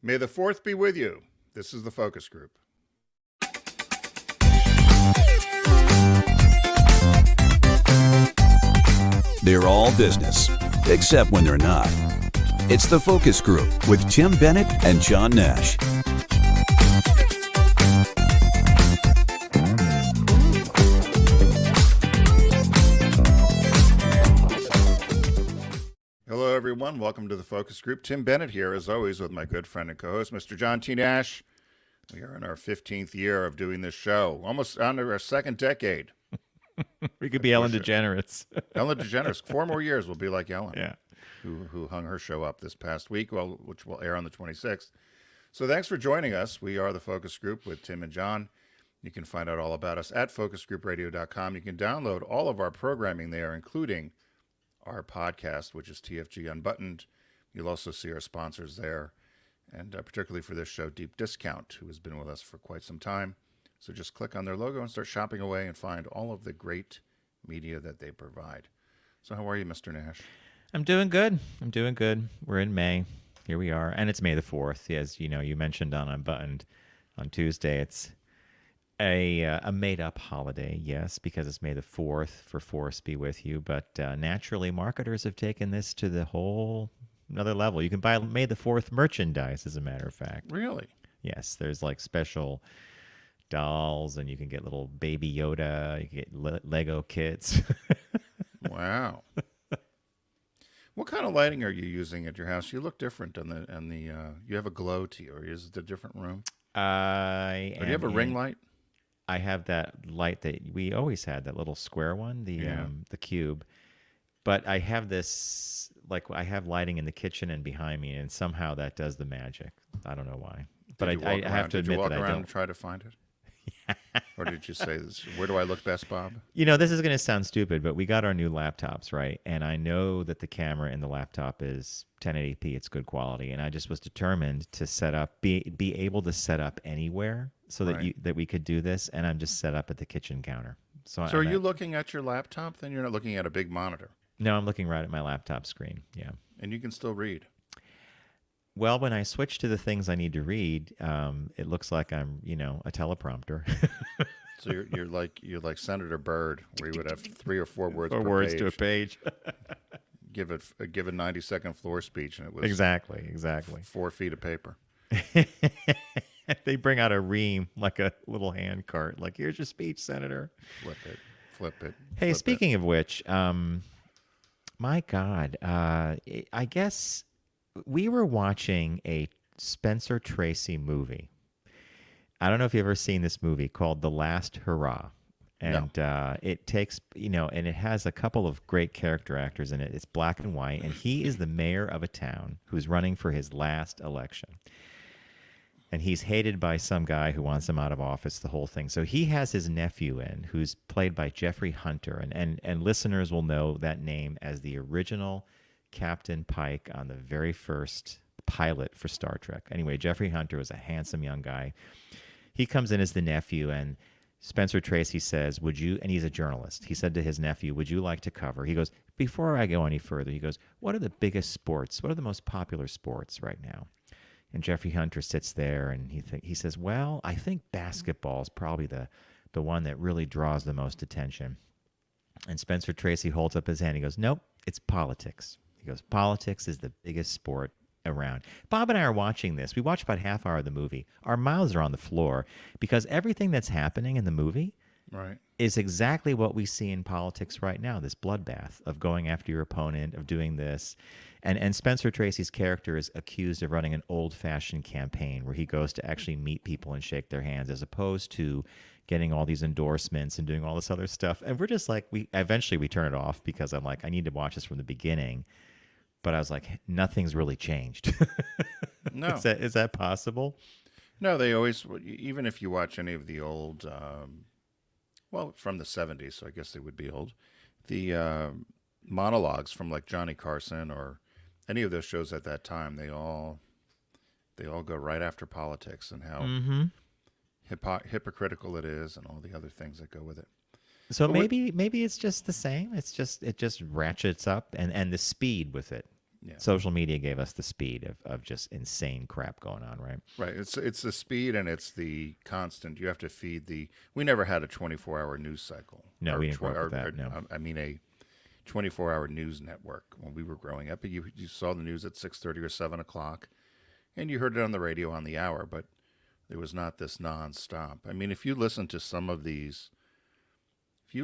May the 4th be with you. This is the Focus Group. They're all business, except when they're not. It's the Focus Group with Tim Bennett and John Nash. Hello, everyone. Welcome to the Focus Group. Tim Bennett here, as always, with my good friend and co-host, Mr. John T. Nash. We are in our 15th year of doing this show, almost under our second decade. We could be Ellen DeGeneres. Ellen DeGeneres. 4 more years we'll be like Ellen, Yeah. who hung her show up this past week, which will air on the 26th. So thanks for joining us. We are the Focus Group with Tim and John. You can find out all about us at focusgroupradio.com. You can download all of our programming there, including our podcast, which is TFG Unbuttoned. You'll also see our sponsors there, and particularly for this show, Deep Discount, who has been with us for quite some time. So just click on their logo and start shopping away and find all of the great media that they provide. So how are you, Mr. Nash? I'm doing good. We're in May. Here we are. And it's May the 4th. As you know, you mentioned on Unbuttoned on Tuesday. It's a made-up holiday, yes, because it's May the 4th for Force Be With You. But naturally, marketers have taken this to the whole another level. You can buy May the 4th merchandise, as a matter of fact. Really? Yes, there's like special dolls, and you can get little baby Yoda. You can get Lego kits. Wow. What kind of lighting are you using at your house? You look different on the you have a glow to you, or is it a different room? Do you have a ring light? I have that light that we always had, that little square one, the cube. But I have this, I have lighting in the kitchen and behind me, and somehow that does the magic. I don't know why. But I have to admit that I don't. Did you walk around and try to find it? Or did you say, where do I look best, Bob? You know, this is going to sound stupid, but we got our new laptops, right? And I know that the camera in the laptop is 1080p. It's good quality. And I just was determined to set up, be able to set up anywhere so that that we could do this. And I'm just set up at the kitchen counter. So are you looking at your laptop? Then you're not looking at a big monitor. No, I'm looking right at my laptop screen. Yeah. And you can still read. Well, when I switch to the things I need to read, it looks like I'm, a teleprompter. So you're like Senator Byrd, where you would have 3 or 4 words. 4 words to a page. give a 90-second floor speech, and it was exactly 4 feet of paper. They bring out a ream, like a little hand cart. Like, here's your speech, Senator. Flip it. Hey, speaking of which, my God, I guess we were watching a Spencer Tracy movie. I don't know if you've ever seen this movie called The Last Hurrah. And it takes, and it has a couple of great character actors in it. It's black and white, and he is the mayor of a town who's running for his last election. And he's hated by some guy who wants him out of office, the whole thing. So he has his nephew in, who's played by Jeffrey Hunter. And listeners will know that name as the original Captain Pike on the very first pilot for Star Trek. Anyway, Jeffrey Hunter was a handsome young guy. He comes in as the nephew, and Spencer Tracy says, and he's a journalist. He said to his nephew, would you like to cover? He goes, before I go any further, he goes, what are the biggest sports? What are the most popular sports right now? And Jeffrey Hunter sits there, and he says, well, I think basketball is probably the one that really draws the most attention. And Spencer Tracy holds up his hand. He goes, nope, it's politics. He goes, politics is the biggest sport around. Bob and I are watching this. We watched about half hour of the movie. Our mouths are on the floor because everything that's happening in the movie is exactly what we see in politics right now, this bloodbath of going after your opponent, of doing this. And Spencer Tracy's character is accused of running an old-fashioned campaign where he goes to actually meet people and shake their hands, as opposed to getting all these endorsements and doing all this other stuff. And we're just like, eventually we turn it off because I'm like, I need to watch this from the beginning. But I was like, nothing's really changed. No. Is that possible? No, they always, even if you watch any of the old, from the 70s, so I guess they would be old, the monologues from like Johnny Carson or any of those shows at that time, they all go right after politics and how hypocritical it is and all the other things that go with it. So maybe it's just the same. It just ratchets up and the speed with it. Yeah. Social media gave us the speed of just insane crap going on, right? Right. It's the speed and it's the constant. You have to feed the. We never had a 24-hour news cycle. No, we didn't grow up with that. No. I mean a 24-hour news network when we were growing up. You saw the news at 6:30 or 7 o'clock, and you heard it on the radio on the hour, but there was not this nonstop. I mean, if you listen to some of these, if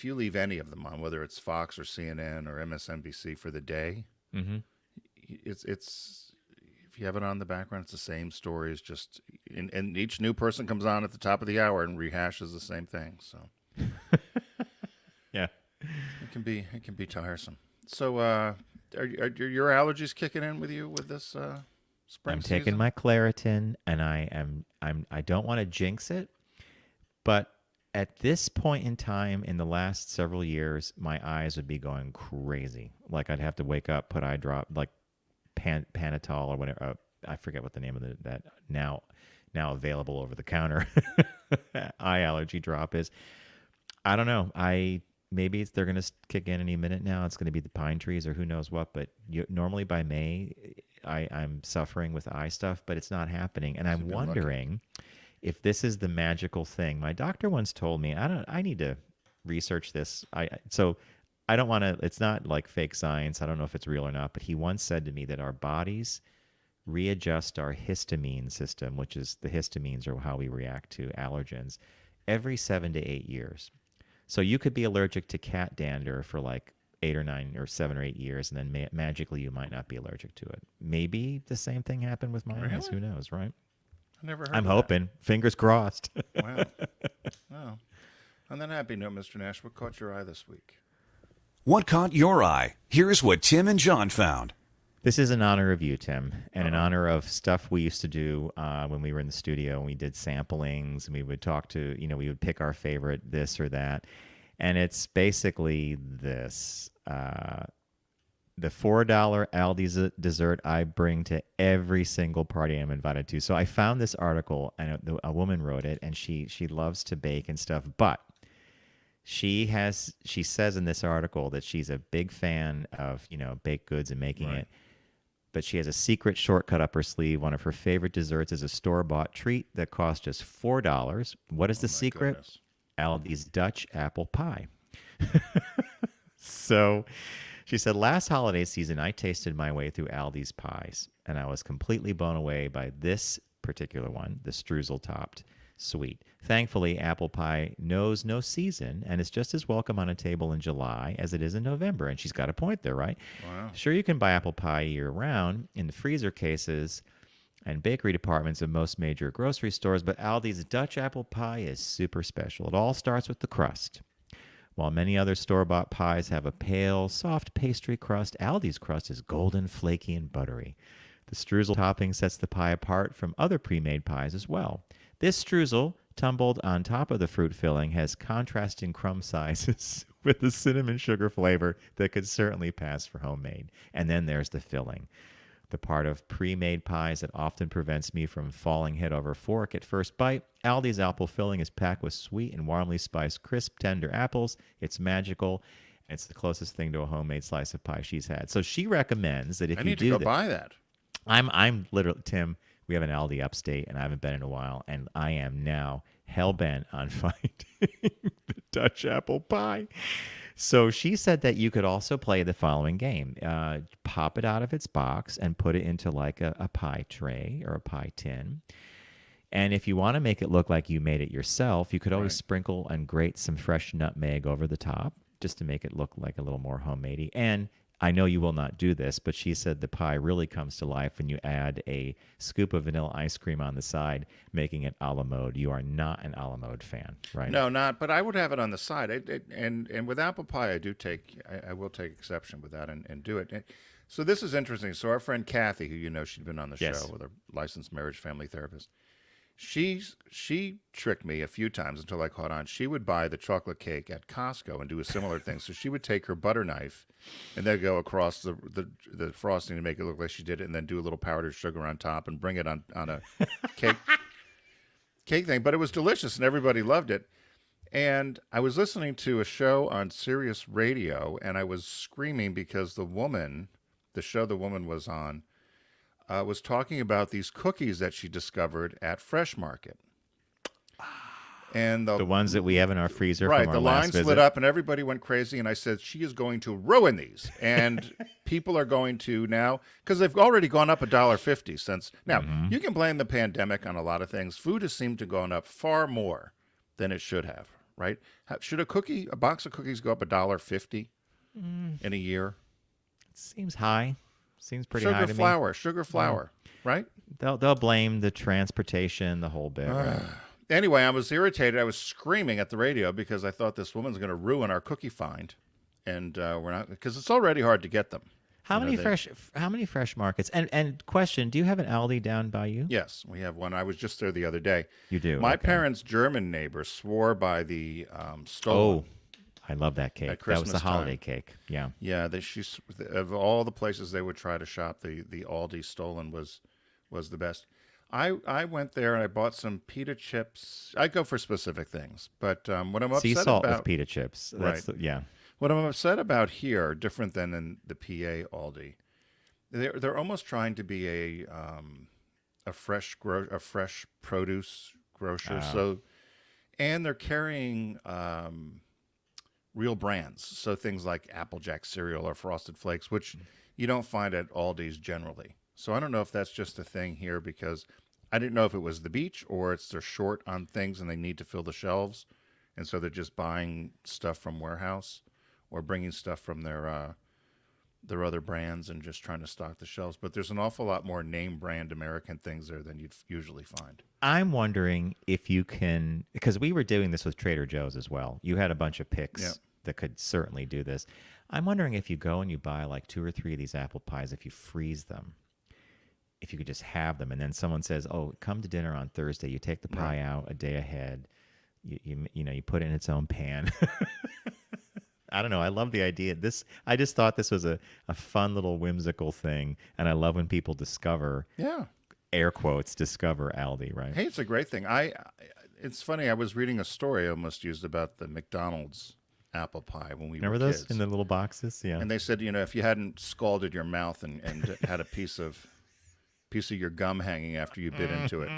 you leave any of them on, whether it's Fox or CNN or MSNBC for the day, Mm-hmm. it's if you have it on the background, it's the same stories. Just and each new person comes on at the top of the hour and rehashes the same thing. So Yeah. it can be tiresome. So are your allergies kicking in with you with this spring I'm season? taking my Claritin, and I don't want to jinx it, but at this point in time in the last several years, my eyes would be going crazy. Like I'd have to wake up, put eye drop, like Panadol or whatever. I forget what the name of that now available over the counter eye allergy drop is. I don't know. Maybe they're going to kick in any minute now. It's going to be the pine trees or who knows what. But normally by May, I'm suffering with eye stuff, but it's not happening. And I'm wondering if this is the magical thing. My doctor once told me, I need to research this. So I don't want to, it's not like fake science. I don't know if it's real or not, but he once said to me that our bodies readjust our histamine system, which is the histamines are how we react to allergens, every 7 to 8 years. So you could be allergic to cat dander for like 8 or 9 or 7 or 8 years, and then magically you might not be allergic to it. Maybe the same thing happened with my eyes. Who knows, right? I never heard I'm of hoping. Fingers crossed. Wow. Wow. On that happy note, Mr. Nash, what caught your eye this week? What caught your eye? Here's what Tim and John found. This is in honor of you, Tim, and in honor of stuff we used to do when we were in the studio and we did samplings and we would talk to, we would pick our favorite this or that. And it's basically this. The $4 Aldi dessert I bring to every single party I'm invited to. So I found this article, and a woman wrote it, and she loves to bake and stuff, but she says in this article that she's a big fan of, baked goods and making it. But she has a secret shortcut up her sleeve. One of her favorite desserts is a store-bought treat that costs just $4. What is the secret? Goodness. Aldi's Dutch Apple Pie. So she said, last holiday season, I tasted my way through Aldi's pies, and I was completely blown away by this particular one, the streusel-topped sweet. Thankfully, apple pie knows no season and is just as welcome on a table in July as it is in November. And she's got a point there, right? Wow. Sure, you can buy apple pie year-round in the freezer cases and bakery departments of most major grocery stores, but Aldi's Dutch apple pie is super special. It all starts with the crust. While many other store-bought pies have a pale, soft pastry crust, Aldi's crust is golden, flaky, and buttery. The streusel topping sets the pie apart from other pre-made pies as well. This streusel, tumbled on top of the fruit filling, has contrasting crumb sizes with the cinnamon sugar flavor that could certainly pass for homemade. And then there's the filling, the part of pre-made pies that often prevents me from falling head over fork at first bite. Aldi's apple filling is packed with sweet and warmly spiced, crisp, tender apples. It's magical. It's the closest thing to a homemade slice of pie she's had. So she recommends that if I you need do to go buy that. I'm literally, Tim, we have an Aldi upstate, and I haven't been in a while, and I am now hell-bent on finding the Dutch apple pie. So she said that you could also play the following game. Pop it out of its box and put it into like a pie tray or a pie tin. And if you want to make it look like you made it yourself, you could always sprinkle and grate some fresh nutmeg over the top just to make it look like a little more homemadey. And I know you will not do this, but she said the pie really comes to life when you add a scoop of vanilla ice cream on the side, making it a la mode. You are not an a la mode fan, right? No, not. But I would have it on the side. And with apple pie, I will take exception with that and do it. So this is interesting. So our friend Kathy, who she'd been on the show with a licensed marriage family therapist, she tricked me a few times until I caught on. She would buy the chocolate cake at Costco and do a similar thing. So she would take her butter knife and then go across the frosting to make it look like she did it, and then do a little powdered sugar on top and bring it on a cake thing. But it was delicious and everybody loved it. And I was listening to a show on Sirius Radio, and I was screaming because the woman the show the woman was on was talking about these cookies that she discovered at Fresh Market. And The ones that we have in our freezer right, from our the line last visit. split up and everybody went crazy. And I said, she is going to ruin these. And people are going to now, because they've already gone up $1.50 since. Now, you can blame the pandemic on a lot of things. Food has seemed to have gone up far more than it should have, right? Should a box of cookies go up $1.50 in a year? It seems high. Seems pretty high to Sugar flour, right? They'll blame the transportation, the whole bit. Right? Anyway, I was irritated. I was screaming at the radio because I thought this woman's going to ruin our cookie find, and we're not, because it's already hard to get them. How many fresh markets? And question: do you have an Aldi down by you? Yes, we have one. I was just there the other day. You do. My okay. parents' German neighbor swore by the stolen. Oh, I love that cake. That was the holiday cake. Yeah. Yeah, of all the places they would try to shop, the Aldi stolen was the best. I went there and I bought some pita chips. I go for specific things, but what I'm upset Sea salt about, with pita chips. That's right? Yeah. What I'm upset about here, different than in the PA Aldi, they're almost trying to be a fresh produce grocer. So, and they're carrying real brands. So things like Applejack cereal or Frosted Flakes, which you don't find at Aldi's generally. So I don't know if that's just a thing here because I didn't know if it was the beach or they're short on things and they need to fill the shelves. And so they're just buying stuff from warehouse or bringing stuff from their other brands and just trying to stock the shelves. But there's an awful lot more name brand American things there than you'd usually find. I'm wondering if you can, because we were doing this with Trader Joe's as well. You had a bunch of picks that could certainly do this. I'm wondering if you go and you buy like 2 or 3 of these apple pies, if you freeze them, if you could just have them, and then someone says, "Oh, come to dinner on Thursday." You take the pie out a day ahead. You put it in its own pan. I don't know. I love the idea. I just thought this was a fun little whimsical thing, and I love when people discover, air quotes, discover Aldi. Right? Hey, it's a great thing. It's funny. I was reading a story I almost used about the McDonald's apple pie when we remember were those kids. in the little boxes. Yeah, and they said, if you hadn't scalded your mouth and had a piece of your gum hanging after you bit into it,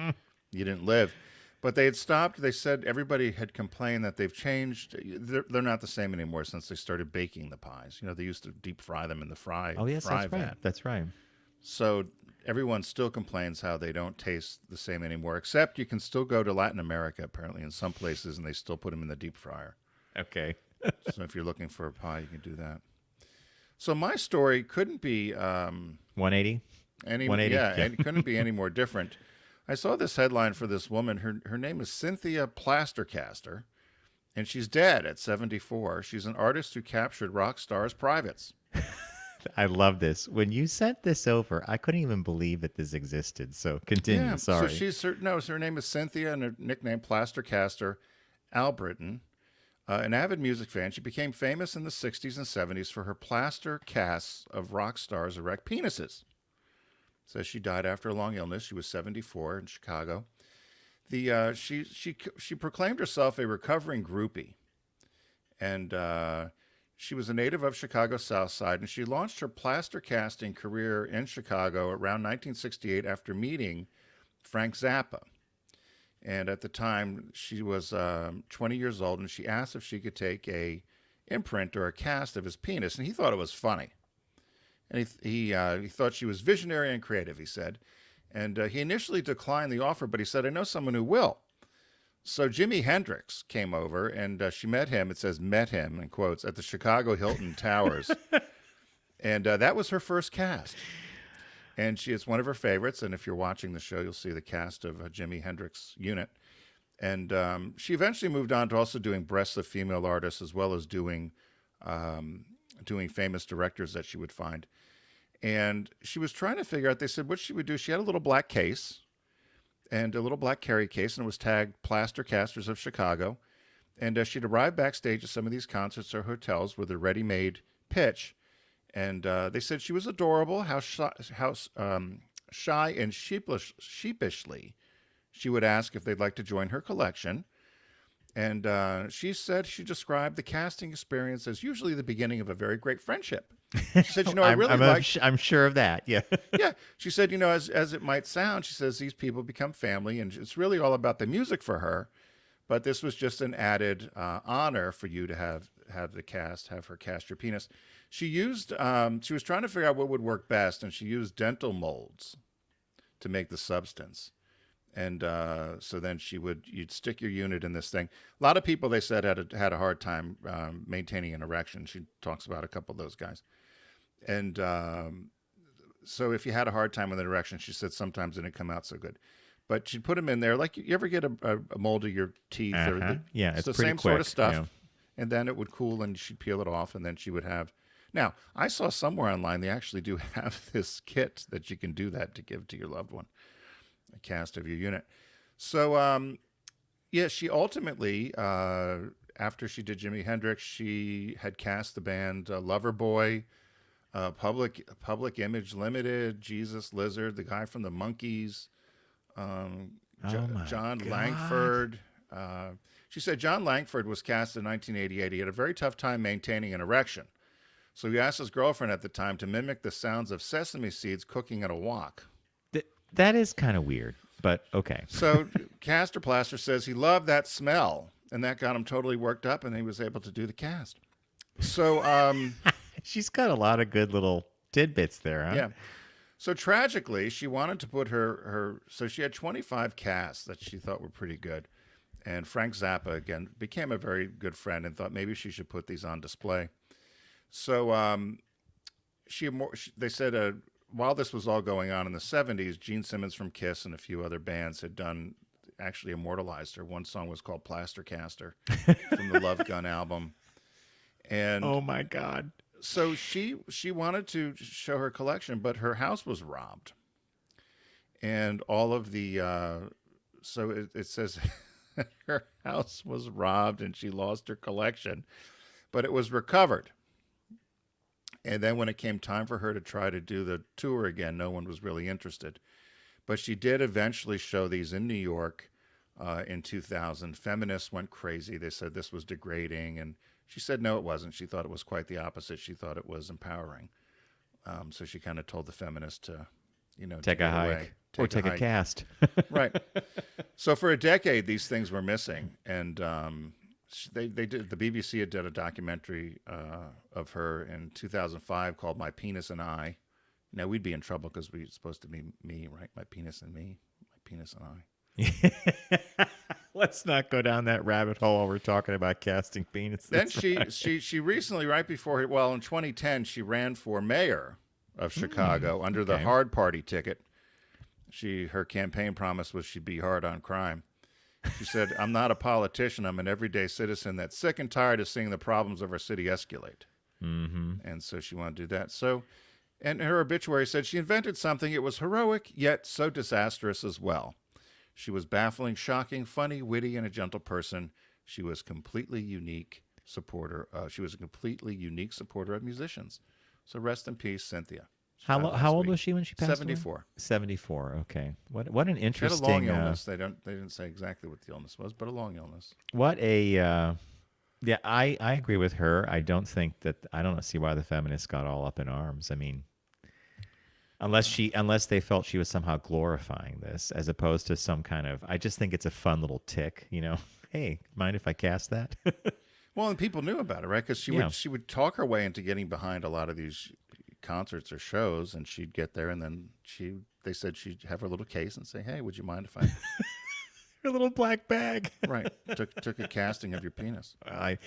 you didn't live. But they had stopped. They said everybody had complained that they've changed. They're not the same anymore since they started baking the pies. They used to deep fry them in the fry Oh yes, fry that's vat. right. That's right. So everyone still complains how they don't taste the same anymore. Except you can still go to Latin America apparently in some places, and they still put them in the deep fryer. Okay. So if you're looking for a pie, you can do that. So my story couldn't be 180. 180. Yeah, it couldn't be any more different. I saw this headline for this woman. Her name is Cynthia Plaster Caster, and she's dead at 74. She's an artist who captured rock stars' privates. I love this. When you sent this over, I couldn't even believe that this existed. So continue. Yeah, Sorry. So her name is Cynthia, and her nickname Plaster Caster. Albritton, an avid music fan, she became famous in the 60s and 70s for her plaster casts of rock stars' erect penises. Says she died after a long illness. She was 74 in Chicago. She proclaimed herself a recovering groupie, and she was a native of Chicago's South Side, and she launched her plaster casting career in Chicago around 1968 after meeting Frank Zappa. And at the time, she was 20 years old, and she asked if she could take a imprint or a cast of his penis, and he thought it was funny. And he thought she was visionary and creative, he said. And he initially declined the offer, but he said, "I know someone who will." So Jimi Hendrix came over, and she met him. It says met him, in quotes, at the Chicago Hilton Towers. And that was her first cast. And it's one of her favorites. And if you're watching the show, you'll see the cast of Jimi Hendrix unit. And she eventually moved on to also doing breasts of female artists, as well as doing famous directors that she would find. And she was trying to figure out, they said, what she would do. She had a little black case and a little black carry case, and it was tagged Plaster Casters of Chicago. And she'd arrive backstage at some of these concerts or hotels with a ready-made pitch. And they said she was adorable, how shy and sheepishly she would ask if they'd like to join her collection. And she said she described the casting experience as usually the beginning of a very great friendship. She said, I really like. I'm sure of that. Yeah. Yeah. She said, as it might sound, she says these people become family, and it's really all about the music for her. But this was just an added honor for you to have the cast, have her cast your penis. She used, she was trying to figure out what would work best, and she used dental molds to make the substance. And so then you'd stick your unit in this thing. A lot of people, they said, had a hard time maintaining an erection. She talks about a couple of those guys. And so if you had a hard time with an erection, she said sometimes it didn't come out so good. But she'd put them in there. Like, you ever get a mold of your teeth? Yeah, it's the pretty same quick, sort of stuff. yeah. And then it would cool, and she'd peel it off, and then she would have... Now, I saw somewhere online they actually do have this kit that you can do that to give to your loved one. A cast of your unit. So, she ultimately, after she did Jimi Hendrix, she had cast the band Loverboy, Public Image Limited, Jesus Lizard, the guy from the Monkees, John Lankford. She said John Lankford was cast in 1988. He had a very tough time maintaining an erection. So he asked his girlfriend at the time to mimic the sounds of sesame seeds cooking at a wok. That is kind of weird, but okay. So Caster Plaster says he loved that smell, and that got him totally worked up, and he was able to do the cast. So she's got a lot of good little tidbits there, huh? Yeah. So tragically, she wanted to put so she had 25 casts that she thought were pretty good. And Frank Zappa, again, became a very good friend and thought maybe she should put these on display. So they said... while this was all going on in the 70s, Gene Simmons from Kiss and a few other bands had actually immortalized her. One song was called Plaster Caster from the Love Gun album. And oh my God. So she wanted to show her collection, but her house was robbed. And all of the, so it says her house was robbed and she lost her collection, but it was recovered. And then when it came time for her to try to do the tour again, no one was really interested. But she did eventually show these in New York in 2000. Feminists went crazy. They said this was degrading. And she said, no, it wasn't. She thought it was quite the opposite. She thought it was empowering. So she kind of told the feminists to, take a hike or take a cast. Right. So for a decade, these things were missing. And they did. The BBC had done a documentary of her in 2005 called "My Penis and I." Now we'd be in trouble because we're supposed to be me, right? My penis and me, my penis and I. Let's not go down that rabbit hole while we're talking about casting penises. Then she recently, right before, in 2010, she ran for mayor of Chicago under the Hard Party ticket. Her campaign promise was she'd be hard on crime. She said, I'm not a politician. I'm an everyday citizen that's sick and tired of seeing the problems of our city escalate. Mm-hmm. And so she wanted to do that. So, and her obituary said she invented something. It was heroic, yet so disastrous as well. She was baffling, shocking, funny, witty, and a gentle person. She was completely unique supporter. She was a completely unique supporter of musicians. So rest in peace, Cynthia. How old was she when she passed 74. away? 74. Okay. What an interesting. She had a long illness. They didn't say exactly what the illness was, but a long illness. What a. Yeah, I agree with her. I don't see why the feminists got all up in arms. I mean, unless they felt she was somehow glorifying this as opposed to some kind of. I just think it's a fun little tick. Hey, mind if I cast that? Well, and people knew about it, right? Because she would talk her way into getting behind a lot of these concerts or shows, and she'd get there, and then they said she'd have her little case and say, hey, would you mind if I her little black bag right took a casting of your penis. I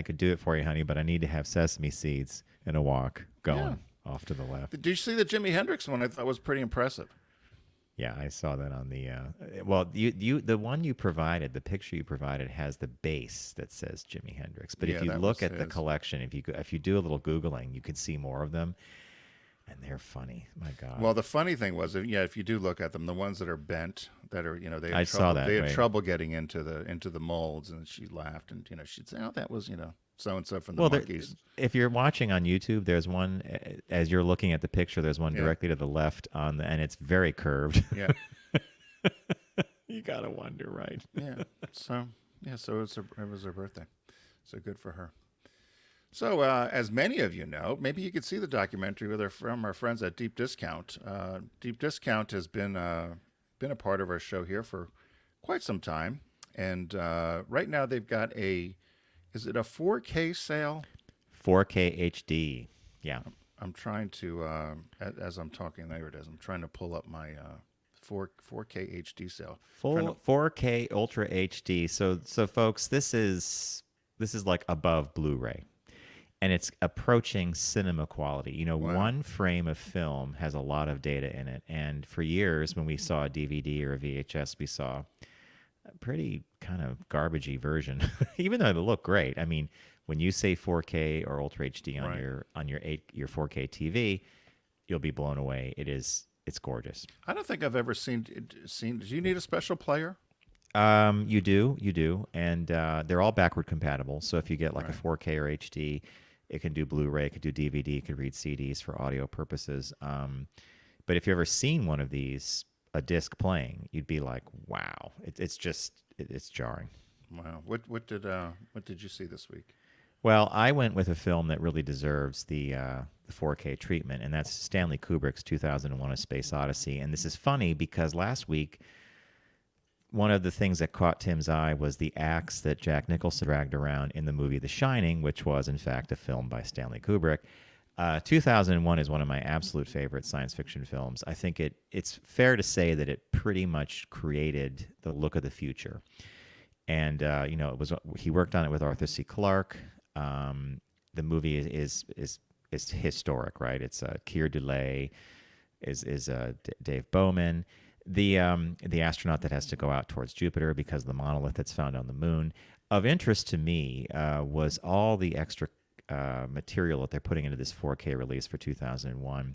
could do it for you, honey, but I need to have sesame seeds and a walk going off to the left. Did you see the Jimi Hendrix one? I thought was pretty impressive. Yeah, I saw that on the the one you provided, the picture you provided has the base that says Jimi Hendrix. But if you look at the collection, if you do a little Googling, you could see more of them, and they're funny. My God. Well, the funny thing was, if you do look at them, the ones that are bent, that are they had trouble getting into the molds, and she laughed, and she'd say, oh, that was so and so from the Monkees. If you're watching on YouTube, there's one as you're looking at the picture. There's one directly to the left and it's very curved. Yeah. You gotta wonder, right? Yeah. So Yeah, so it was her birthday. So good for her. So, as many of you know, maybe you could see the documentary from our friends at Deep Discount. Deep Discount has been a part of our show here for quite some time, and right now they've got is it a 4K sale? 4K HD. Yeah. I'm trying to, as I'm talking, there it is. I'm trying to pull up my 4K HD sale. Full 4K Ultra HD. So folks, this is like above Blu-ray. And it's approaching cinema quality. You know, Wow. One frame of film has a lot of data in it. And for years, when we saw a DVD or a VHS, we saw a pretty kind of garbagey version, even though they look great. I mean, when you say 4K or Ultra HD on Right. your 4K TV, you'll be blown away. It's gorgeous. I don't think I've ever seen. Do you need a special player? You do, and they're all backward compatible. So if you get like a Right. 4K or HD, it can do Blu-ray, it could do DVD, it could read CDs for audio purposes. But if you've ever seen one of these, a disc playing, you'd be like, "Wow!" It's jarring. Wow. What did you see this week? Well, I went with a film that really deserves the 4K treatment, and that's Stanley Kubrick's 2001: A Space Odyssey. And this is funny because last week, one of the things that caught Tim's eye was the axe that Jack Nicholson dragged around in the movie The Shining, which was, in fact, a film by Stanley Kubrick. 2001 is one of my absolute favorite science fiction films. I think it's fair to say that it pretty much created the look of the future. And, he worked on it with Arthur C. Clarke. The movie is historic, right? It's Keir Dullea, is Dave Bowman. The astronaut that has to go out towards Jupiter because of the monolith that's found on the moon. Of interest to me was all the extra material that they're putting into this 4K release for 2001.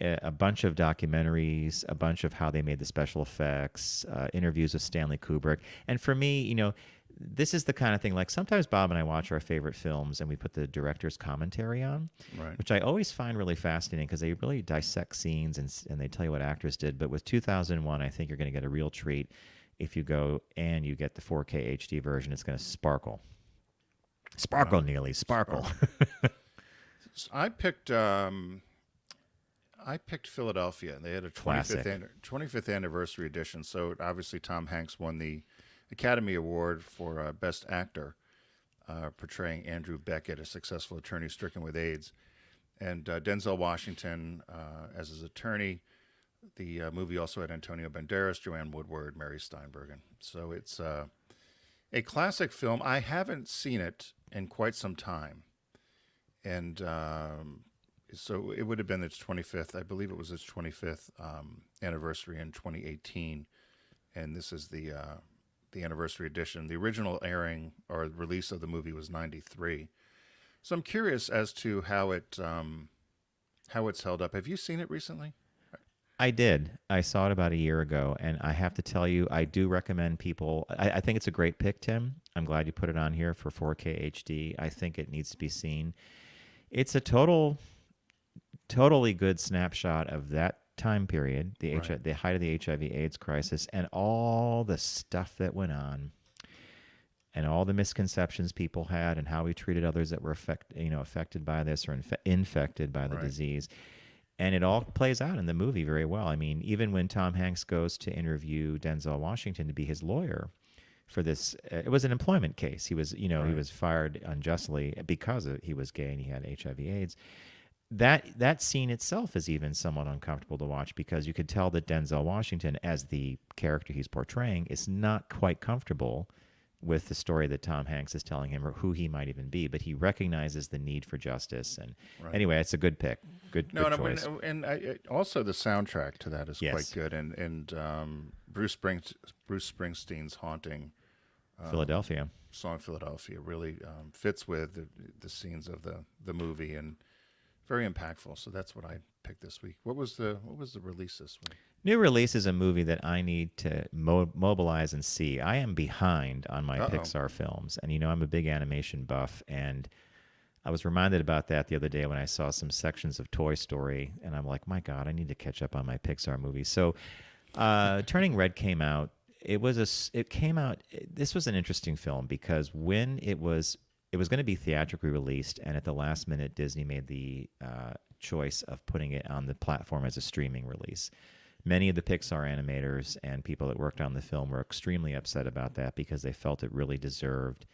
A bunch of documentaries, a bunch of how they made the special effects, interviews with Stanley Kubrick. And for me, this is the kind of thing, like sometimes Bob and I watch our favorite films and we put the director's commentary on, Right. which I always find really fascinating because they really dissect scenes and they tell you what actors did. But with 2001, I think you're going to get a real treat if you go and you get the 4K HD version. It's going to sparkle. Sparkle, Neely, sparkle. So I picked Philadelphia. They had a Classic. 25th anniversary edition. So obviously Tom Hanks won the Academy Award for Best Actor, portraying Andrew Beckett, a successful attorney stricken with AIDS, and Denzel Washington as his attorney. The movie also had Antonio Banderas, Joanne Woodward, Mary Steenburgen. So it's a classic film. I haven't seen it in quite some time, and so it would have been its 25th. I believe it was its 25th anniversary in 2018, and this is the anniversary edition. The original airing or release of the movie was 93. So I'm curious as to how it's held up. Have you seen it recently? I did. I saw it about a year ago, and I have to tell you, I do recommend people. I think it's a great pick, Tim. I'm glad you put it on here for 4K HD. I think it needs to be seen. It's a totally good snapshot of that time period, the height of the HIV/AIDS crisis, and all the stuff that went on, and all the misconceptions people had, and how we treated others that were affected by this or infected by the disease. And it all plays out in the movie very well. I mean, even when Tom Hanks goes to interview Denzel Washington to be his lawyer for this, it was an employment case. He was, he was fired unjustly because he was gay and he had HIV/AIDS. That scene itself is even somewhat uncomfortable to watch because you could tell that Denzel Washington, as the character he's portraying, is not quite comfortable with the story that Tom Hanks is telling him or who he might even be, but he recognizes the need for justice. And anyway, it's a good pick. Good choice. Also the soundtrack to that is Yes. quite good, and Bruce Springsteen's haunting Philadelphia. song "Philadelphia" really fits with the scenes of the movie and very impactful. So that's what I picked this week. What was the release this week? New release is a movie that I need to mobilize and see. I am behind on my Pixar films, and I'm a big animation buff, and I was reminded about that the other day when I saw some sections of Toy Story, and I'm like, my God, I need to catch up on my Pixar movies. So Turning Red came out. it came out. This was an interesting film because when it was going to be theatrically released, and at the last minute, Disney made the choice of putting it on the platform as a streaming release. Many of the Pixar animators and people that worked on the film were extremely upset about that because they felt it really deserved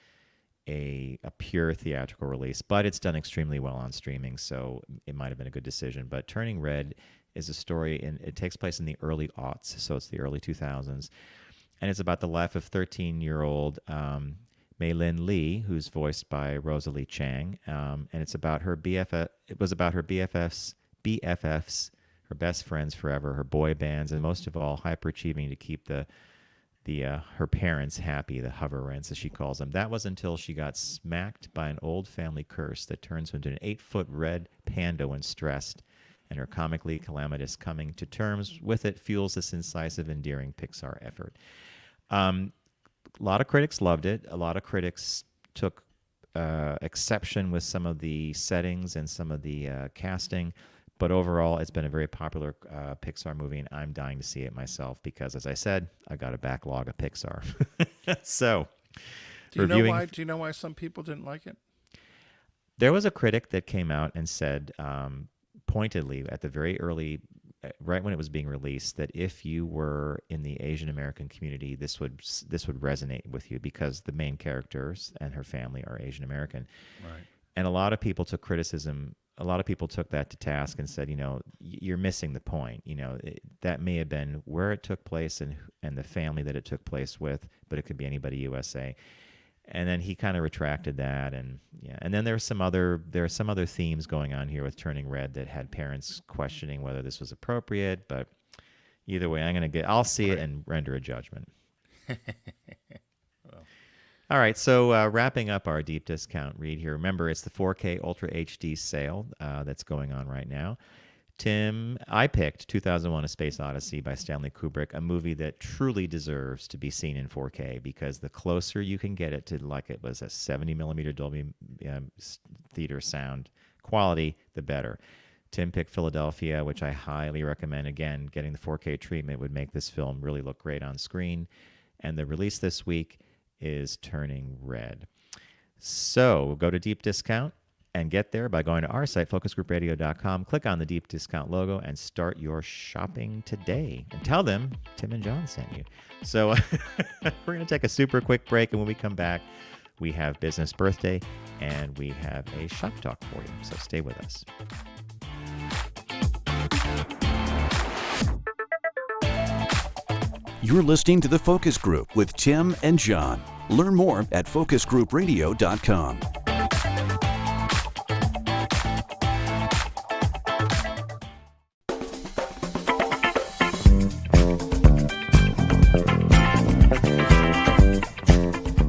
a pure theatrical release. But it's done extremely well on streaming, so it might have been a good decision. But Turning Red is a story, and it takes place in the early aughts, so it's the early 2000s. And it's about the life of 13-year-old Mei Lin Lee, who's voiced by Rosalie Chang, and it's about her BFF. It was about her BFFs, her best friends forever, her boy bands, and most of all, hyperachieving to keep her parents happy, the hover rents as she calls them. That was until she got smacked by an old family curse that turns her into an 8-foot red panda when stressed, and her comically calamitous coming to terms with it fuels this incisive, endearing Pixar effort. A lot of critics loved it. A lot of critics took exception with some of the settings and some of the casting. But overall, it's been a very popular Pixar movie, and I'm dying to see it myself because, as I said, I got a backlog of Pixar. So, do you know why some people didn't like it? There was a critic that came out and said, pointedly at the very early, right when it was being released, that if you were in the Asian American community, this would resonate with you because the main characters and her family are Asian American. Right. And a lot of people took criticism. A lot of people took that to task and said, you're missing the point. That may have been where it took place and the family that it took place with, but it could be anybody USA. And then he kind of retracted that, and then there are some other themes going on here with Turning Red that had parents questioning whether this was appropriate. But either way, I'll see it and render a judgment. All right, so wrapping up our deep discount read here. Remember, it's the 4K Ultra HD sale that's going on right now. Tim, I picked 2001: A Space Odyssey by Stanley Kubrick, a movie that truly deserves to be seen in 4K because the closer you can get it to like it was a 70mm Dolby theater sound quality, the better. Tim picked Philadelphia, which I highly recommend. Again, getting the 4K treatment would make this film really look great on screen. And the release this week is Turning Red. So go to Deep Discount and get there by going to our site, focusgroupradio.com. Click on the Deep Discount logo and start your shopping today. And tell them Tim and John sent you. So we're going to take a super quick break, and when we come back, we have Business Birthday, and we have a shop talk for you. So stay with us. You're listening to The Focus Group with Tim and John. Learn more at focusgroupradio.com.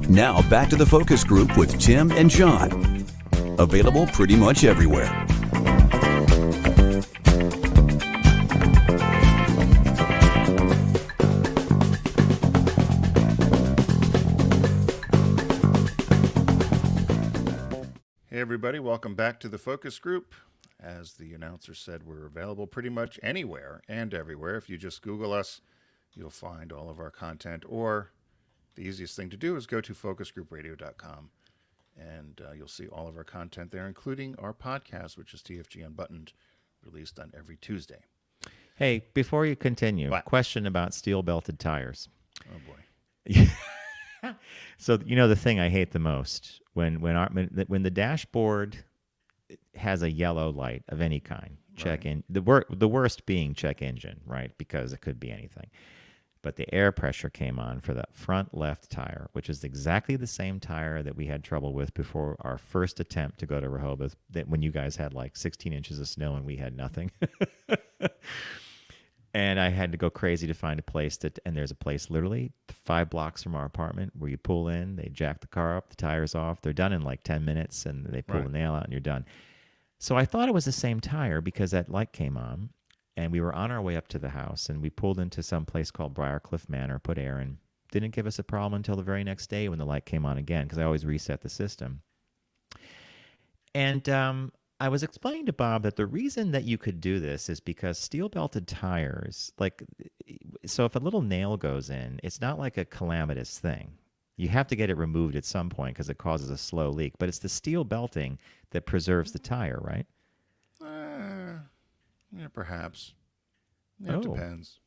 Now back to The Focus Group with Tim and John. Available pretty much everywhere. Hey everybody, welcome back to The Focus Group. As the announcer said, we're available pretty much anywhere and everywhere. If you just Google us, you'll find all of our content, or the easiest thing to do is go to focusgroupradio.com, and you'll see all of our content there, including our podcast, which is TFG Unbuttoned, released on every Tuesday. Hey, before you continue, What? Question about steel-belted tires. Oh, boy. So, the thing I hate the most, when the dashboard has a yellow light of any kind, the worst being check engine, right? Because it could be anything. But the air pressure came on for that front left tire, which is exactly the same tire that we had trouble with before our first attempt to go to Rehoboth, when you guys had like 16 inches of snow and we had nothing. And I had to go crazy to find a place and there's a place literally 5 blocks from our apartment where you pull in, they jack the car up, the tire's off, they're done in like 10 minutes, and they pull the nail out and you're done. So I thought it was the same tire because that light came on. And we were on our way up to the house, and we pulled into some place called Briarcliff Manor, put air in. Didn't give us a problem until the very next day when the light came on again, because I always reset the system. And I was explaining to Bob that the reason that you could do this is because steel belted tires, like, so if a little nail goes in, it's not like a calamitous thing. You have to get it removed at some point because it causes a slow leak, but it's the steel belting that preserves the tire, right? Yeah, perhaps. Yeah, it Oh. depends.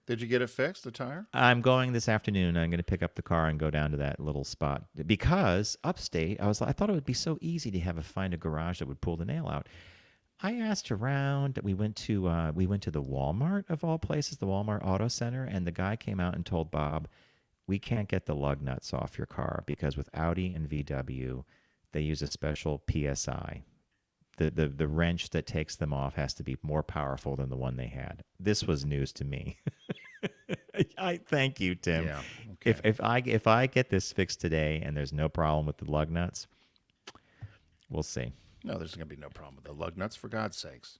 Did you get it fixed, the tire? I'm going this afternoon. I'm going to pick up the car and go down to that little spot because upstate, I thought it would be so easy to find a garage that would pull the nail out. I asked around. We went to the Walmart of all places, the Walmart Auto Center, and the guy came out and told Bob, "We can't get the lug nuts off your car because with Audi and VW, they use a special PSI. The wrench that takes them off has to be more powerful than the one they had." This was news to me. I thank you, Tim. Yeah. Okay. If I get this fixed today and there's no problem with the lug nuts, we'll see. No, there's going to be no problem with the lug nuts, for God's sakes.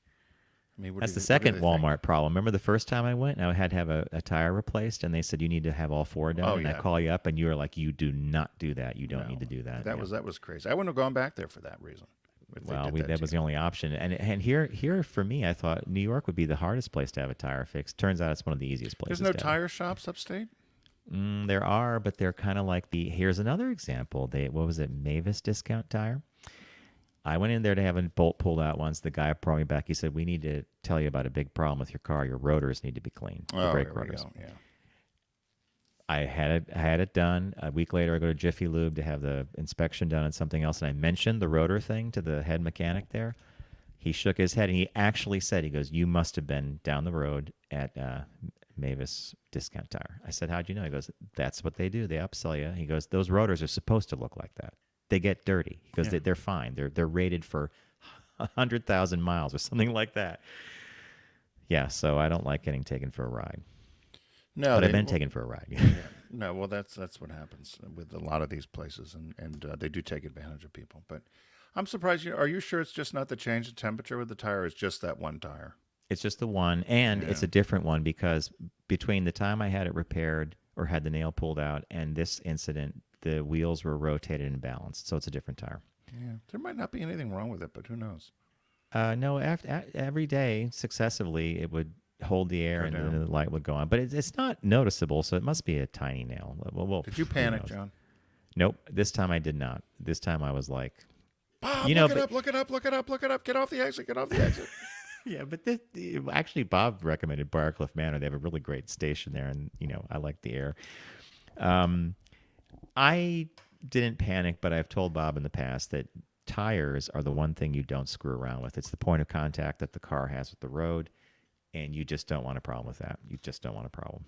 I mean, That's the what do second they Walmart think? problem. Remember the first time I went and I had to have a tire replaced and they said you need to have all four done. Oh, and I yeah. call you up and you were like, you do not do that. You don't No, need to do that. That Yeah. was crazy. I wouldn't have gone back there for that reason. if they Well, did that to was you. the only option. And here for me, I thought New York would be the hardest place to have a tire fixed. Turns out it's one of the easiest places. There's no to have. tire shops upstate? There are, but they're kind of like here's another example. What was it? Mavis Discount Tire. I went in there to have a bolt pulled out once. The guy brought me back. He said, "We need to tell you about a big problem with your car. Your rotors need to be cleaned. The brake here we rotors." go. Yeah. I had it done. A week later, I go to Jiffy Lube to have the inspection done on something else, and I mentioned the rotor thing to the head mechanic there. He shook his head, and he actually said, he goes, "You must have been down the road at Mavis Discount Tire." I said, "How'd you know?" He goes, "That's what they do. They upsell you." He goes, "Those rotors are supposed to look like that. They get dirty." He goes, "They're fine. They're rated for 100,000 miles or something like that." Yeah, so I don't like getting taken for a ride. No, But I've been taken for a ride. Yeah. No, well, that's what happens with a lot of these places, and they do take advantage of people. But I'm surprised. Are you sure it's just not the change in temperature with the tire? Or it's just that one tire? It's just the one, and it's Yeah. a different one because between the time I had it repaired or had the nail pulled out and this incident, the wheels were rotated and balanced, so it's a different tire. Yeah, there might not be anything wrong with it, but who knows? No, every day successively, it would hold the air Go and down. then the light would go on, but it's not noticeable, so it must be a tiny nail. Well, Did you who panic, knows? John? Nope. This time I did not. This time I was like, Bob, You know, look it but- up, look it up, look it up, look it up. Get off the exit, get off the exit. yeah, but actually, Bob recommended Briarcliff Manor. They have a really great station there, and I like the air. I didn't panic, but I've told Bob in the past that tires are the one thing you don't screw around with. It's the point of contact that the car has with the road, and you just don't want a problem with that. You just don't want a problem.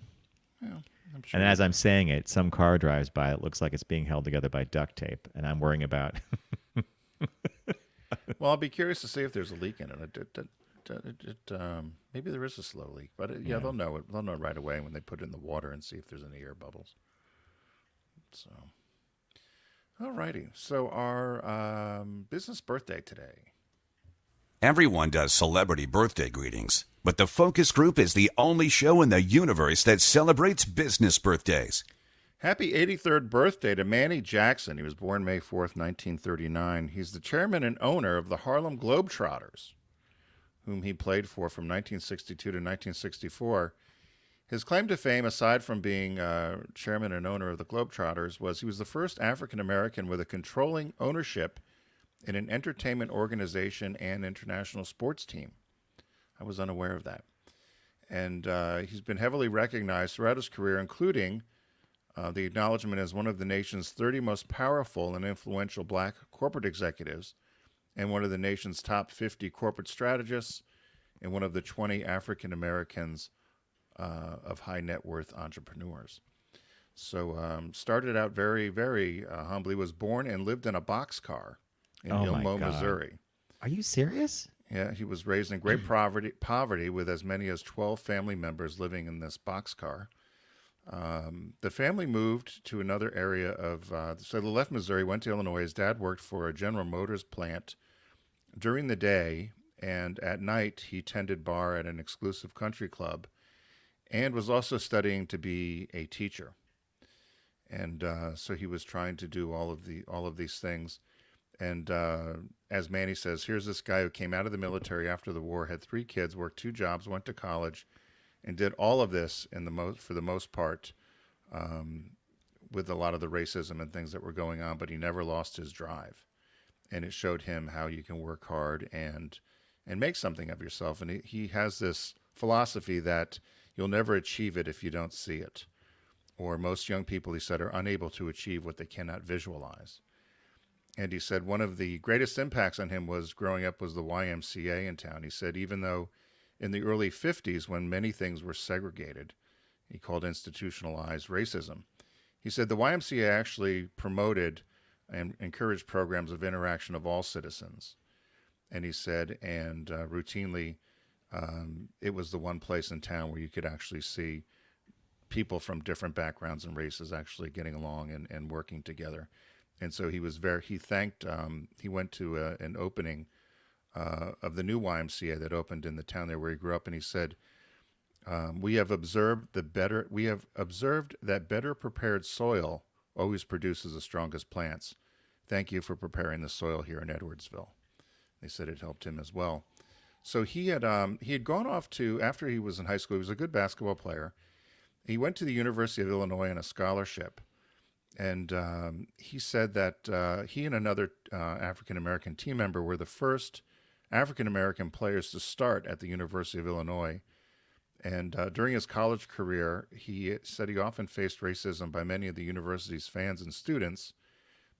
Yeah, I'm sure. And as I'm saying it, some car drives by. It looks like it's being held together by duct tape, and I'm worrying about. Well, I'll be curious to see if there's a leak in it. Maybe there is a slow leak, but Yeah. they'll know it. They'll know right away when they put it in the water and see if there's any air bubbles. So, all righty. So our business birthday today. Everyone does celebrity birthday greetings, but the Focus Group is the only show in the universe that celebrates business birthdays. Happy 83rd birthday to Mannie Jackson. He was born May 4th, 1939. He's the chairman and owner of the Harlem Globetrotters, whom he played for from 1962 to 1964. His claim to fame, aside from being chairman and owner of the Globetrotters, was he was the first African-American with a controlling ownership in an entertainment organization and international sports team. I was unaware of that. And he's been heavily recognized throughout his career, including the acknowledgement as one of the nation's 30 most powerful and influential black corporate executives, and one of the nation's top 50 corporate strategists, and one of the 20 African Americans of high net worth entrepreneurs. So started out very, very humbly, was born and lived in a boxcar in Oh, my Ilmo, God. Missouri. Are you serious? Yeah, he was raised in great poverty with as many as 12 family members living in this boxcar. The family moved to another area of, so they left Missouri, went to Illinois. His dad worked for a General Motors plant during the day, and at night he tended bar at an exclusive country club and was also studying to be a teacher. And so he was trying to do all of these things. And as Mannie says, here's this guy who came out of the military after the war, had 3 kids, worked 2 jobs, went to college, and did all of this for the most part with a lot of the racism and things that were going on, but he never lost his drive. And it showed him how you can work hard and make something of yourself. And he has this philosophy that you'll never achieve it if you don't see it. Or most young people, he said, are unable to achieve what they cannot visualize. And he said one of the greatest impacts on him was growing up was the YMCA in town. He said even though in the early 50s, when many things were segregated, he called institutionalized racism, he said the YMCA actually promoted and encouraged programs of interaction of all citizens. And he said, and routinely, it was the one place in town where you could actually see people from different backgrounds and races actually getting along and working together. And so he went to an opening of the new YMCA that opened in the town there where he grew up, and he said, we have observed that better prepared soil always produces the strongest plants. Thank you for preparing the soil here in Edwardsville. They said it helped him as well. So he had gone off to, after he was in high school, he was a good basketball player. He went to the University of Illinois on a scholarship. And he said that he and another African-American team member were the first African-American players to start at the University of Illinois. And during his college career, he said he often faced racism by many of the university's fans and students.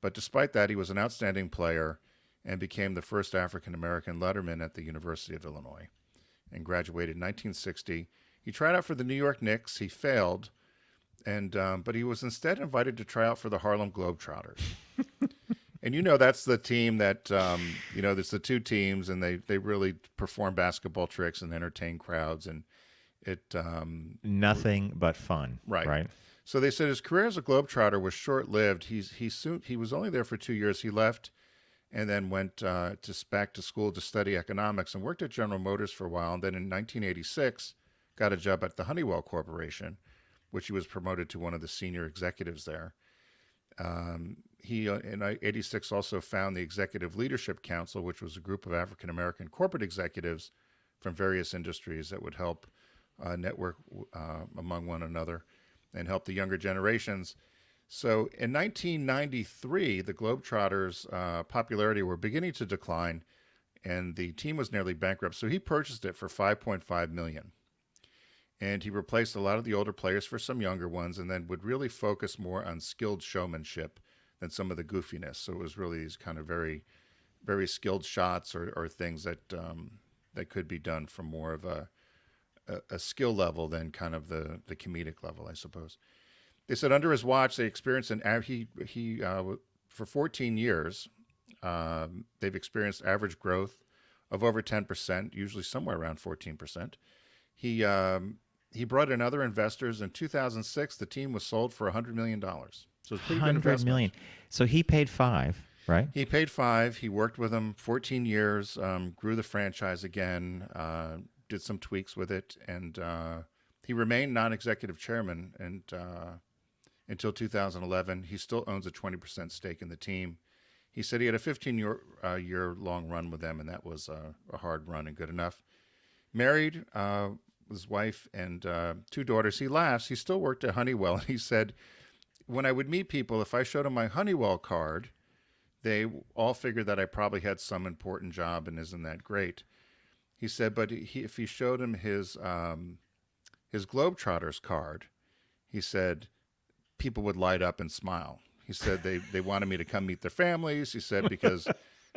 But despite that, he was an outstanding player and became the first African-American letterman at the University of Illinois and graduated in 1960. He tried out for the New York Knicks. He failed. But he was instead invited to try out for the Harlem Globetrotters. And that's the team that, there's the 2 teams, and they really perform basketball tricks and entertain crowds. And it nothing but fun. Right. So they said his career as a Globetrotter was short-lived. He was only there for 2 years. He left and then went back to school to study economics and worked at General Motors for a while. And then in 1986, got a job at the Honeywell Corporation, which he was promoted to one of the senior executives there. He, in 86, also found the Executive Leadership Council, which was a group of African-American corporate executives from various industries that would help network among one another and help the younger generations. So in 1993, the Globetrotters' popularity were beginning to decline, and the team was nearly bankrupt. So he purchased it for $5.5 million. And he replaced a lot of the older players for some younger ones, and then would really focus more on skilled showmanship than some of the goofiness. So it was really these kind of very, very skilled shots or things that that could be done from more of a skill level than kind of the comedic level, I suppose. They said under his watch, they experienced for 14 years, they've experienced average growth of over 10%, usually somewhere around 14%. He brought in other investors. In 2006, the team was sold for $100 million. So it's pretty good investment. $100 million. So he paid $5, right? He paid $5. He worked with them 14 years, grew the franchise again, did some tweaks with it, and he remained non-executive chairman until 2011. He still owns a 20% stake in the team. He said he had a 15-year-long run with them, and that was a hard run and good enough. Married, his wife and 2 daughters. He laughs. He still worked at Honeywell. And he said, when I would meet people, if I showed them my Honeywell card, they all figured that I probably had some important job and isn't that great. He said, but if he showed him his Globetrotters card, he said, people would light up and smile. He said they wanted me to come meet their families. He said, because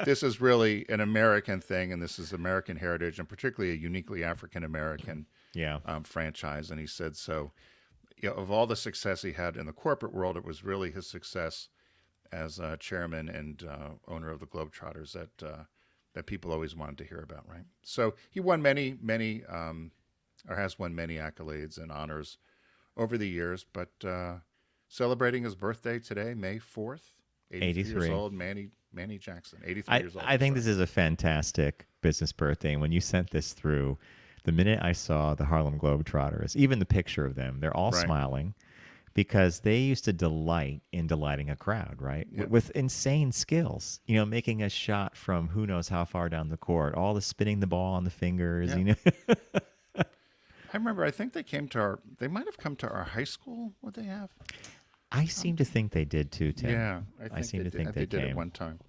this is really an American thing, and this is American heritage, and particularly a uniquely African-American franchise. And he said, so of all the success he had in the corporate world, it was really his success as chairman and owner of the Globetrotters that people always wanted to hear about, right? So he won many has won many accolades and honors over the years, but celebrating his birthday today, May 4th, 83 years old, Mannie Jackson, 83 years old. I think this is a fantastic business birthday. And when you sent this through, the minute I saw the Harlem Globetrotters, even the picture of them, they're all smiling. because they used to delight in delighting a crowd, right? Yep. With insane skills, making a shot from who knows how far down the court, all the spinning the ball on the fingers, Yeah. I remember, I think they might have come to our high school. Would they have? I seem to think they did too, Tim. Yeah. I seem to think they they did came. at one time.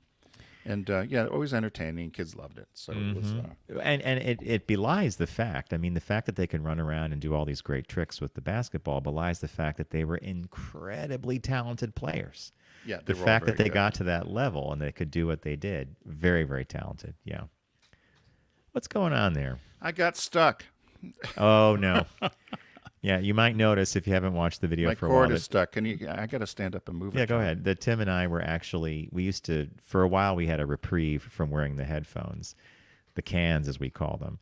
And always entertaining. Kids loved it. So it was. And it belies the fact. I mean, the fact that they can run around and do all these great tricks with the basketball belies the fact that they were incredibly talented players. Yeah. The fact that they got to that level and they could do what they did, very, very talented. Yeah. What's going on there? I got stuck. Oh, no. Yeah, you might notice if you haven't watched the video My for a while. cord is stuck. I got to stand up and move it. Yeah, go ahead. That Tim and I were we used to, for a while, we had a reprieve from wearing the headphones, the cans as we call them.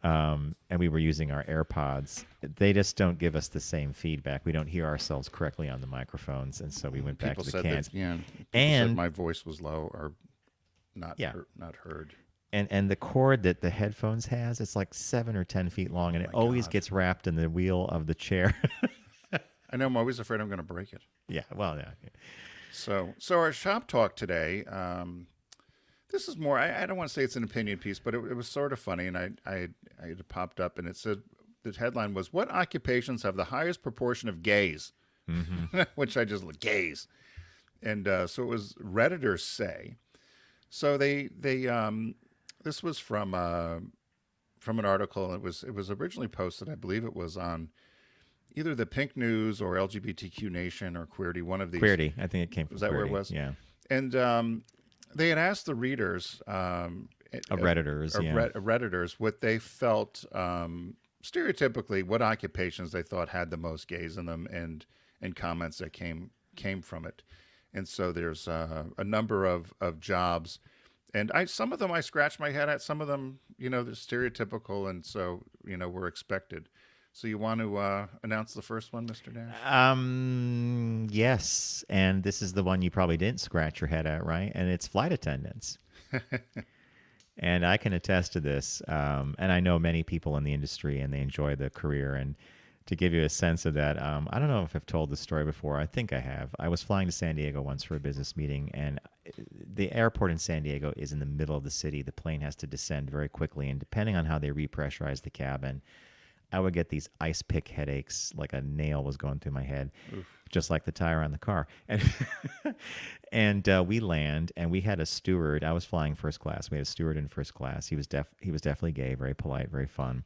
And we were using our AirPods. They just don't give us the same feedback. We don't hear ourselves correctly on the microphones. And so we went back to the cans. People and said my voice was low or not heard. And the cord that the headphones has, it's like 7 or 10 feet long, and it always gets wrapped in the wheel of the chair. I know. I'm always afraid I'm going to break it. Yeah, well, yeah. So our shop talk today, this is more, I don't want to say it's an opinion piece, but it was sort of funny, and I it popped up, and it said, the headline was, "What occupations have the highest proportion of gays?" Mm-hmm. Which I just looked, gays. And so it was Redditors say. So they this was from an article. It was originally posted, I believe it was on either the Pink News or LGBTQ Nation or Queerty, one of these. Queerty, I think it came from Was that where it Queerty, was? Yeah. And they had asked the readers, Redditors, what they felt, stereotypically, what occupations they thought had the most gays in them, and comments that came from it. And so there's a number of jobs. And some of them I scratched my head at. Some of them, they're stereotypical, and so, were expected. So you want to announce the first one, Mr. Nash? Yes, and this is the one you probably didn't scratch your head at, right? And it's flight attendants. And I can attest to this. And I know many people in the industry, and they enjoy the career. And to give you a sense of that, I don't know if I've told this story before. I think I have. I was flying to San Diego once for a business meeting, and the airport in San Diego is in the middle of the city. The plane has to descend very quickly, and depending on how they repressurize the cabin, I would get these ice pick headaches, like a nail was going through my head, just like the tire on the car. And we land, and we had a steward. I was flying first class. We had a steward in first class. He was definitely gay, very polite, very fun.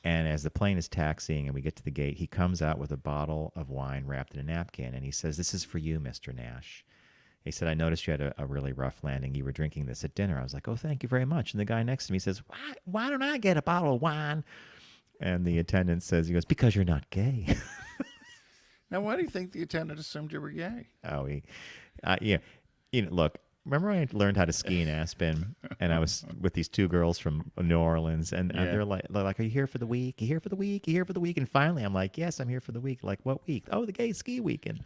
And as the plane is taxiing and we get to the gate, he comes out with a bottle of wine wrapped in a napkin, and he says, "This is for you, Mr. Nash." He said, "I noticed you had a really rough landing. You were drinking this at dinner." I was like, "Oh, thank you very much." And the guy next to me says, why don't I get a bottle of wine?" And the attendant says, he goes, "Because you're not gay." Now, why do you think the attendant assumed you were gay? Oh, yeah. Look, remember when I learned how to ski in Aspen, and I was with these two girls from New Orleans, and they're like, "Are you here for the week? You here for the week? You here for the week?" And finally, I'm like, "Yes, I'm here for the week." Like, "What week?" "Oh, the gay ski weekend."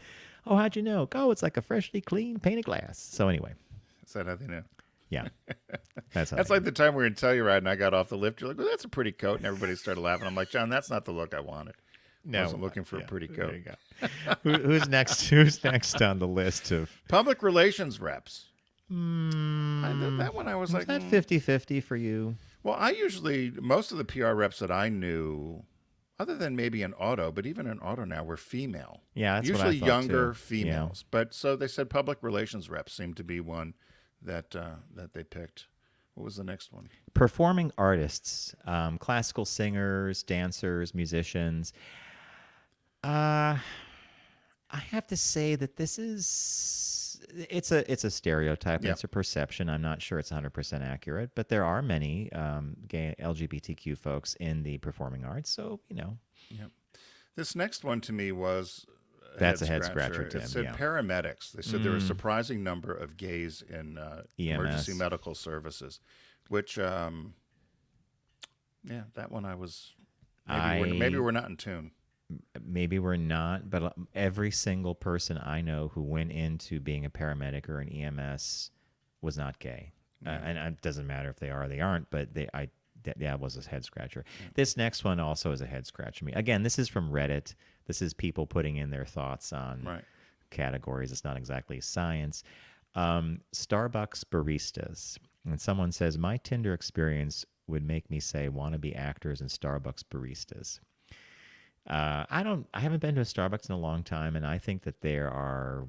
"Oh, how'd you know?" "Oh, it's like a freshly clean painted glass." So anyway. Is that how they know? Yeah. That's like the time we were in Telluride and I got off the lift. You're like, "Well, that's a pretty coat." And everybody started laughing. I'm like, "John, that's not the look I wanted. I wasn't looking for a pretty coat." There you go. Who's next? Who's next on the list of public relations reps? That one I was like, that 50-50 for you? Well, most of the PR reps that I knew, other than maybe in auto, but even in auto now, were female. Yeah, that's usually what I thought younger too. females. Yeah. But so they said public relations reps seemed to be one that they picked. What was the next one? Performing artists, classical singers, dancers, musicians. I have to say that this is it's a stereotype. Yep. It's a perception. I'm not sure it's 100% accurate, but there are many gay LGBTQ folks in the performing arts. So Yep. This next one to me was that's a head scratcher, Tim. It said paramedics. They said there were a surprising number of gays in emergency medical services, which that one I was maybe we're not in tune. Maybe we're not, but every single person I know who went into being a paramedic or an EMS was not gay. And it doesn't matter if they are or they aren't, but that was a head scratcher. This next one also is a head scratcher. Me again. This is from Reddit. This is people putting in their thoughts on categories. It's not exactly science. Starbucks baristas. And someone says, my Tinder experience would make me say wannabe actors and Starbucks baristas. I haven't been to a Starbucks in a long time, and I think that there's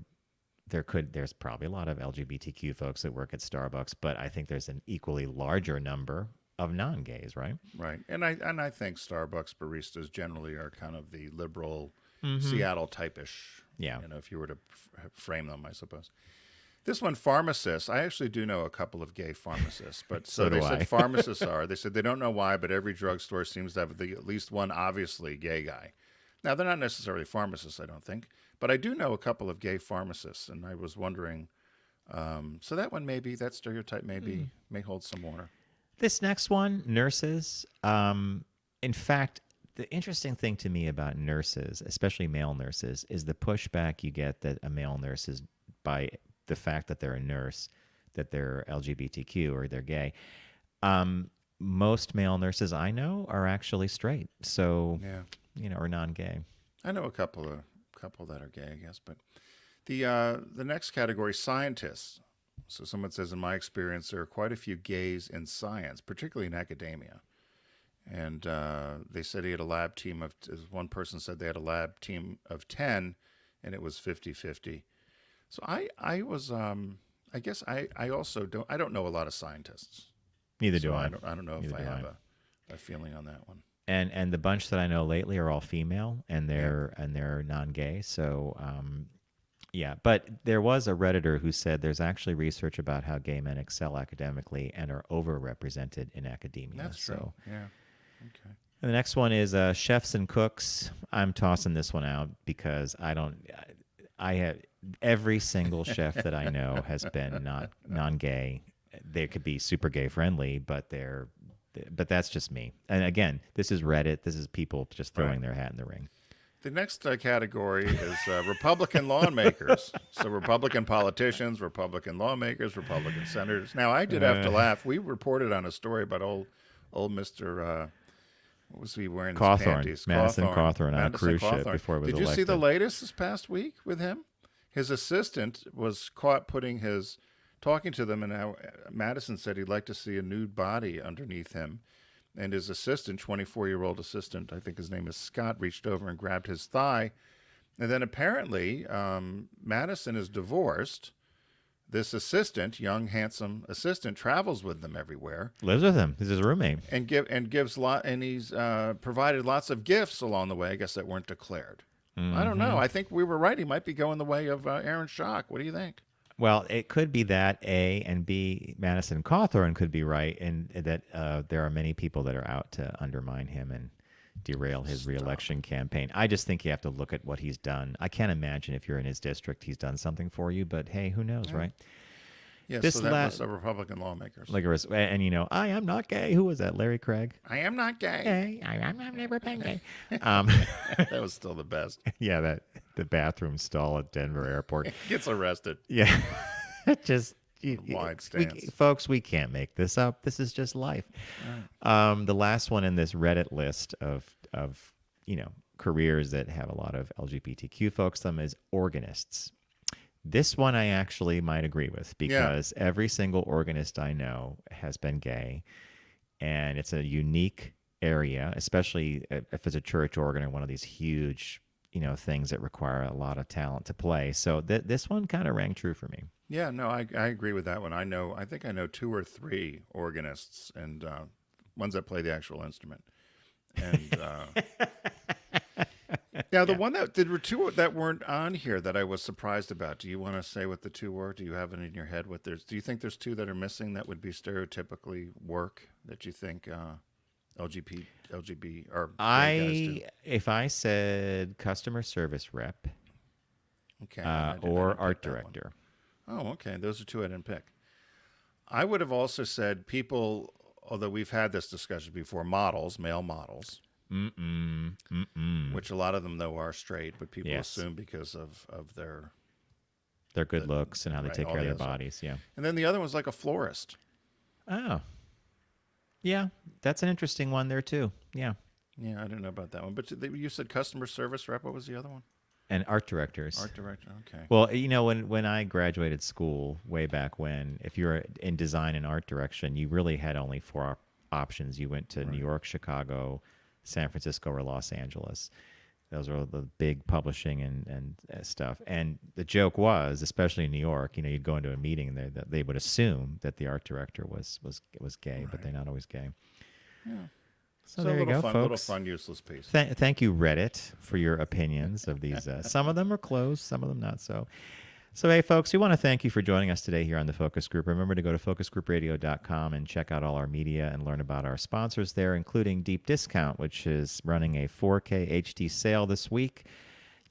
probably a lot of LGBTQ folks that work at Starbucks, but I think there's an equally larger number of non-gays, right? Right. And I think Starbucks baristas generally are kind of the liberal Seattle type-ish. Yeah. If you were to frame them, I suppose. This one, pharmacists. I actually do know a couple of gay pharmacists, but So they do said I. pharmacists are. They said they don't know why, but every drugstore seems to have at least one obviously gay guy. Now, they're not necessarily pharmacists, I don't think, but I do know a couple of gay pharmacists, and I was wondering, so that stereotype may hold some water. This next one, nurses. In fact, the interesting thing to me about nurses, especially male nurses, is the pushback you get that a male nurse is by the fact that they're a nurse, that they're LGBTQ or they're gay. Most male nurses I know are actually straight, so or non-gay. I know a couple that are gay, I guess, but the next category, scientists. So someone says, in my experience, there are quite a few gays in science, particularly in academia. And they said he had a lab team of, as one person said, they had a lab team of 10, and it was 50-50. So I was, I guess I also don't know a lot of scientists. Neither do I. I don't know if I have a feeling on that one. And the bunch that I know lately are all female, and they're non-gay. So but there was a Redditor who said there's actually research about how gay men excel academically and are overrepresented in academia. That's true. Yeah. Okay. And the next one is chefs and cooks. I'm tossing this one out because I have every single chef that I know has been not non-gay. They could be super gay friendly, but that's just me. And again, this is Reddit. This is people just throwing their hat in the ring. The next category is Republican lawmakers. So Republican politicians, Republican lawmakers, Republican senators. Now, I did have to laugh. We reported on a story about old Mr. What was he wearing? Cawthorn, panties? Madison Cawthorn on a cruise ship before it was Did you elected. see the latest this past week with him? His assistant was caught talking to them, and how Madison said he'd like to see a nude body underneath him. And his assistant, 24-year-old assistant, I think his name is Scott, reached over and grabbed his thigh. And then apparently Madison is divorced. This assistant, young, handsome assistant, travels with them everywhere. Lives with him. He's his roommate. And he's provided lots of gifts along the way, I guess, that weren't declared. I don't know. I think we were right. He might be going the way of Aaron Schock. What do you think? Well, it could be that, A, and B, Madison Cawthorn could be right, and that there are many people that are out to undermine him and derail his reelection campaign. I just think you have to look at what he's done. I can't imagine if you're in his district, he's done something for you, but hey, who knows, right? Yes, so that was a Republican lawmakers. And I am not gay. Who was that? Larry Craig? I am not gay. Gay. I've never been gay. That was still the best. Yeah, the bathroom stall at Denver Airport. Gets arrested. Yeah. Just wide stance. Folks, we can't make this up. This is just life. Right. The last one in this Reddit list of careers that have a lot of LGBTQ folks them is organists. This one I actually might agree with because every single organist I know has been gay, and it's a unique area, especially if it's a church organ or one of these huge, things that require a lot of talent to play. So this one kind of rang true for me. Yeah, no, I agree with that one. I think I know 2 or 3 organists and ones that play the actual instrument. And the one there were 2 that weren't on here that I was surprised about. Do you want to say what the 2 were? Do you have it in your head? Do you think there's 2 that are missing that would be stereotypically work that you think LGBT or if I said customer service rep, or art director. Oh, okay. Those are 2 I didn't pick. I would have also said people, although we've had this discussion before, male models. Which a lot of them, though, are straight, but people assume because of their good looks and how they take care of their bodies. Yeah. And then the other one's like a florist. Oh. Yeah, that's an interesting one there too. Yeah. Yeah, I didn't know about that one. But you said customer service rep. What was the other one? And art directors. Art director. Okay. Well, when I graduated school way back when, if you're in design and art direction, you really had only four options. You went to New York, Chicago, San Francisco, or Los Angeles. Those are the big publishing and stuff. And the joke was, especially in New York, you'd go into a meeting and they would assume that the art director was gay, but they're not always gay. Yeah. So there you go, folks. folks. Little fun, useless piece. Thank you, Reddit, for your opinions of these. Some of them are closed, some of them not so. So, hey, folks, we want to thank you for joining us today here on the Focus Group. Remember to go to focusgroupradio.com and check out all our media and learn about our sponsors there, including Deep Discount, which is running a 4K HD sale this week.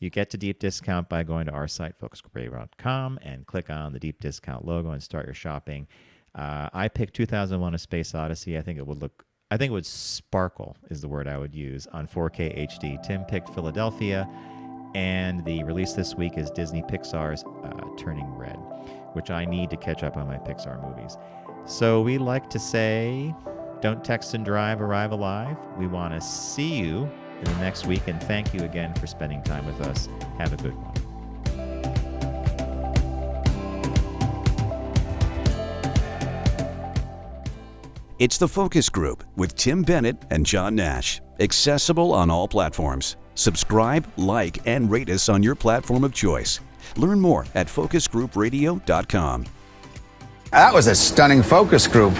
You get to Deep Discount by going to our site, focusgroupradio.com, and click on the Deep Discount logo and start your shopping. I picked 2001: A Space Odyssey. I think it would sparkle is the word I would use on 4K HD. Tim picked Philadelphia. And the release this week is Disney Pixar's Turning Red, which I need to catch up on my Pixar movies. So we like to say, don't text and drive, arrive alive. We want to see you in the next week, and thank you again for spending time with us. Have a good one. It's the Focus Group with Tim Bennett and John Nash. Accessible on all platforms. Subscribe, like, and rate us on your platform of choice. Learn more at focusgroupradio.com. That was a stunning focus group.